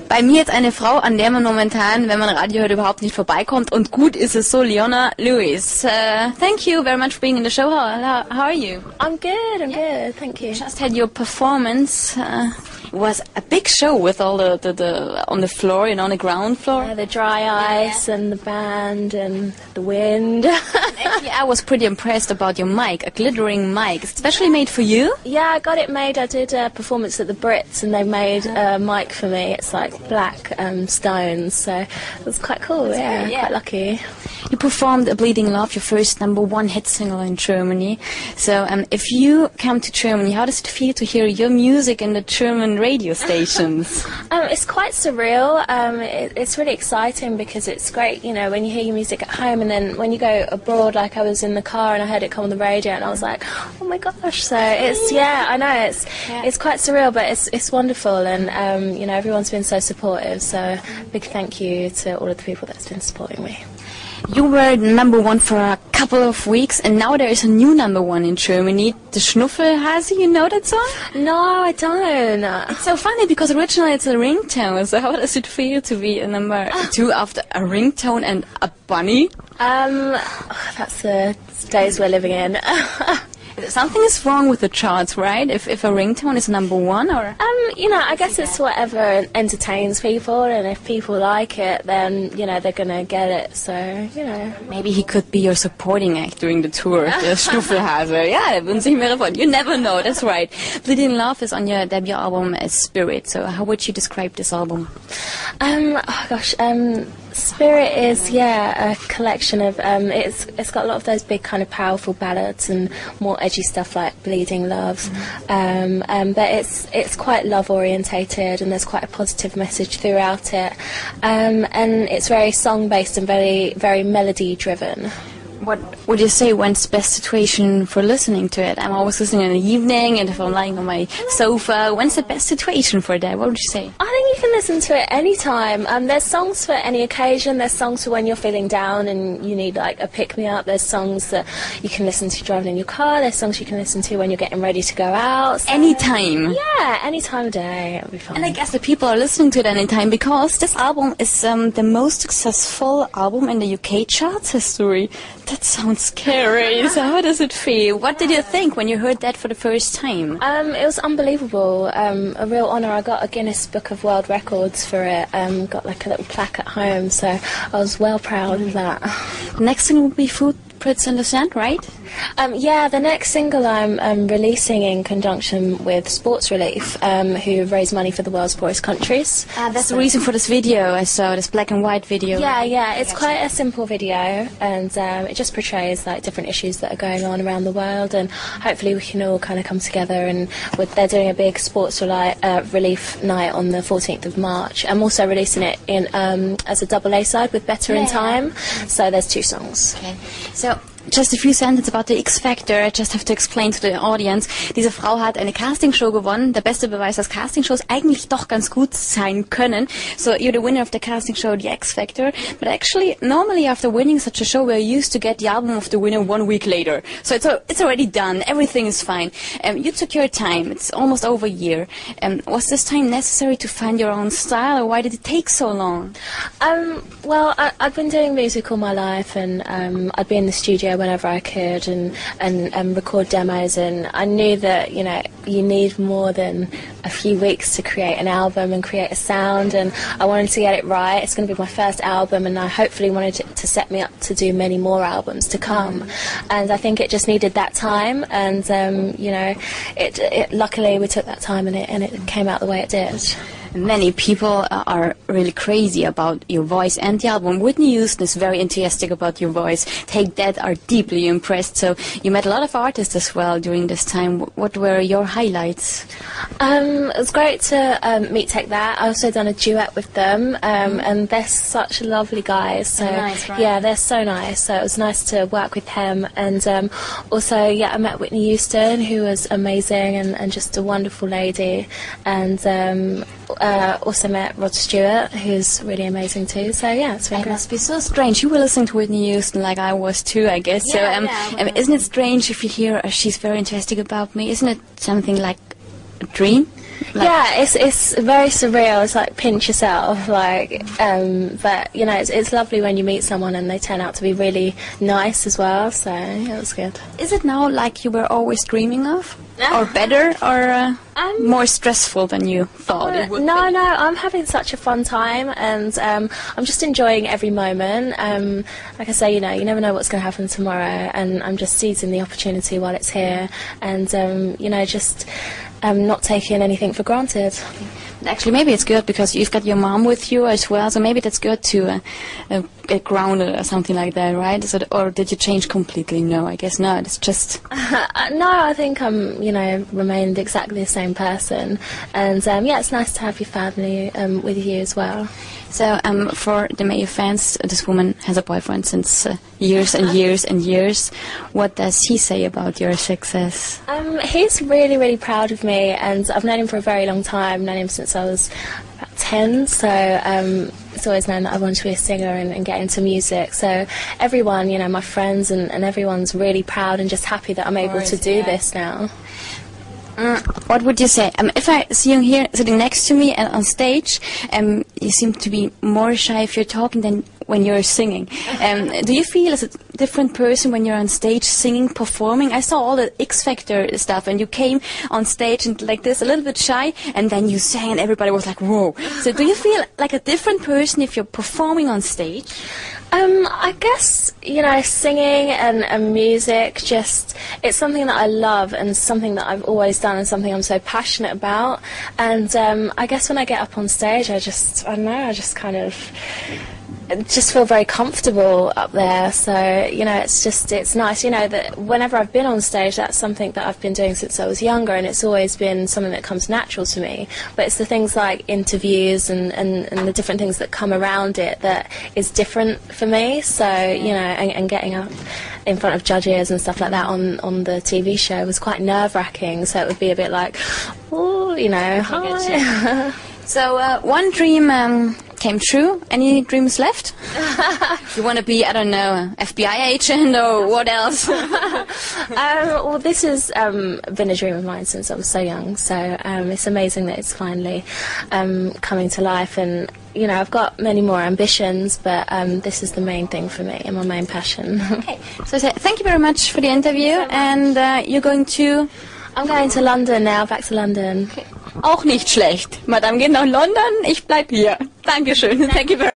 Bei mir jetzt eine Frau, an der man momentan, wenn man Radio hört, überhaupt nicht vorbeikommt. Und gut ist es so, Leona Lewis. Thank you very much for being in the show. How are you? I'm good, I'm good, thank you. Just had your performance. It was a big show with all the on the floor, on the ground floor. Yeah, the dry ice and the band and the wind. Actually, I was pretty impressed about your mic, a glittering mic, especially made for you. Yeah, I got it made. I did a performance at the Brits and they made a mic for me. It's like black stones, so it was quite cool. Yeah, quite lucky. You performed A Bleeding Love, your first #1 hit single in Germany. So if you come to Germany, how does it feel to hear your music in the German radio stations? It's quite surreal. It's really exciting because it's great, when you hear your music at home and then when you go abroad, like I was in the car and I heard it come on the radio and I was like, oh my gosh. So it's, I know, it's quite surreal, but it's wonderful and, everyone's been so supportive. So big thank you to all of the people that's been supporting me. You were #1 for a couple of weeks, and now there is a new #1 in Germany, the Schnuffelhase. You know that song? No, I don't. It's so funny because originally it's a ringtone. So how does it feel to be a #2 after a ringtone and a bunny? That's the days we're living in. Something is wrong with the charts, right? If a ringtone is #1, or I guess it's whatever entertains people, and if people like it, then they're gonna get it. So maybe he could be your supporting act during the tour, the Schnuffelhase. Yeah, wünsche ich mir davon. You never know. That's right. Bleeding Love is on your debut album, Spirit. So how would you describe this album? Spirit is a collection of it's got a lot of those big kind of powerful ballads and more edgy stuff like Bleeding Love, but it's quite love orientated and there's quite a positive message throughout it, and it's very song based and very very melody driven. What would you say when's the best situation for listening to it? I'm always listening in the evening, and if I'm lying on my sofa, when's the best situation for that? What would you say? I think you can listen to it anytime. There's songs for any occasion. There's songs for when you're feeling down and you need like a pick-me-up. There's songs that you can listen to driving in your car. There's songs you can listen to when you're getting ready to go out. So anytime? Yeah, any time of day. It'll be fun. And I guess the people are listening to it anytime because this album is the most successful album in the UK charts history. That sounds scary. So how does it feel? What did you think when you heard that for the first time? It was unbelievable. A real honour. I got a Guinness Book of World Records for it. Got like a little plaque at home, so I was well proud of that. The next thing will be Footprints in the Sand, right? Yeah, the next single I'm releasing in conjunction with Sports Relief, who raise money for the world's poorest countries. That's the reason for this video. I saw this black and white video. Yeah, it's quite a simple video, and it just portrays like different issues that are going on around the world, and hopefully we can all kind of come together. And they're doing a big sports relief night on the 14th of March. I'm also releasing it in as a double A side with Better in Time. So there's 2 songs. Okay. So just a few sentences about the X Factor. I just have to explain to the audience. Diese Frau hat eine Castingshow gewonnen. Der beste Beweis, dass Castingshows eigentlich doch ganz gut sein können. So you're the winner of the casting show, the X Factor. But actually, normally after winning such a show, we're used to get the album of the winner 1 week later. So it's already done. Everything is fine. You took your time. It's almost over a year. Was this time necessary to find your own style, or why did it take so long? Well, I've been doing music all my life, and I'd be in the studio whenever I could and record demos, and I knew that you need more than a few weeks to create an album and create a sound, and I wanted to get it right. It's going to be my first album, and I hopefully wanted it to set me up to do many more albums to come, and I think it just needed that time, and luckily we took that time and it came out the way it did. Many people are really crazy about your voice and the album. Whitney Houston is very enthusiastic about your voice. Take That are deeply impressed. So you met a lot of artists as well during this time. What were your highlights? It was great to meet Take That. I also done a duet with them, and they're such lovely guys. So nice, right? Yeah, they're so nice. So it was nice to work with him. And also, I met Whitney Houston, who was amazing and just a wonderful lady. And also met Rod Stewart, who's really amazing too. So yeah, it's been great. It must be so strange. You were listening to Whitney Houston like I was too, I guess. Yeah, isn't it strange if you hear she's very enthusiastic about me? Isn't it something like a dream? Yeah, it's very surreal. It's like pinch yourself, like. But you know, it's lovely when you meet someone and they turn out to be really nice as well. So it was good. Is it now like you were always dreaming of, or better, or more stressful than you thought it would be? No, I'm having such a fun time, and I'm just enjoying every moment. Like I say, you know, you never know what's going to happen tomorrow, and I'm just seizing the opportunity while it's here, and you know, just not taking anything for granted. Actually, maybe it's good because you've got your mom with you as well, so maybe that's good to get grounded or something like that, right? Or did you change completely? No, I guess not. It's just... No, I think I'm, you know, remained exactly the same person. And, yeah, it's nice to have your family with you as well. So, for the Mayo fans, this woman has a boyfriend since years and years and years. What does he say about your success? He's really, really proud of me, and I've known him for a very long time, known him since I was about 10, so it's always known that I wanted to be a singer and get into music. So everyone, you know, my friends and everyone's really proud and just happy that I'm able to do this now. What would you say? If I see you here sitting next to me and on stage, you seem to be more shy if you're talking than when you're singing. Do you feel as a different person when you're on stage singing, performing? I saw all the X Factor stuff, and you came on stage and like this, a little bit shy, and then you sang, and everybody was like, "Whoa!" So, do you feel like a different person if you're performing on stage? I guess, you know, singing and music, just, it's something that I love and something that I've always done and something I'm so passionate about. And I guess when I get up on stage, I don't know, I just kind of just feel very comfortable up there. So, you know, it's nice, you know, that whenever I've been on stage, that's something that I've been doing since I was younger, and it's always been something that comes natural to me. But it's the things like interviews and the different things that come around it that is different for me. So, you know, and getting up in front of judges and stuff like that on the TV show was quite nerve-wracking. So it would be a bit like, oh, you know, hi. So, one dream came true. Any dreams left? You want to be, I don't know, FBI agent or what else? Well, this has been a dream of mine since I was so young. So it's amazing that it's finally coming to life. And, you know, I've got many more ambitions, but this is the main thing for me and my main passion. Okay. So thank you very much for the interview. And you're going to... I'm going to London now, back to London. Okay. Auch nicht schlecht. Madame geht nach London, ich bleib hier. Dankeschön. Thank you very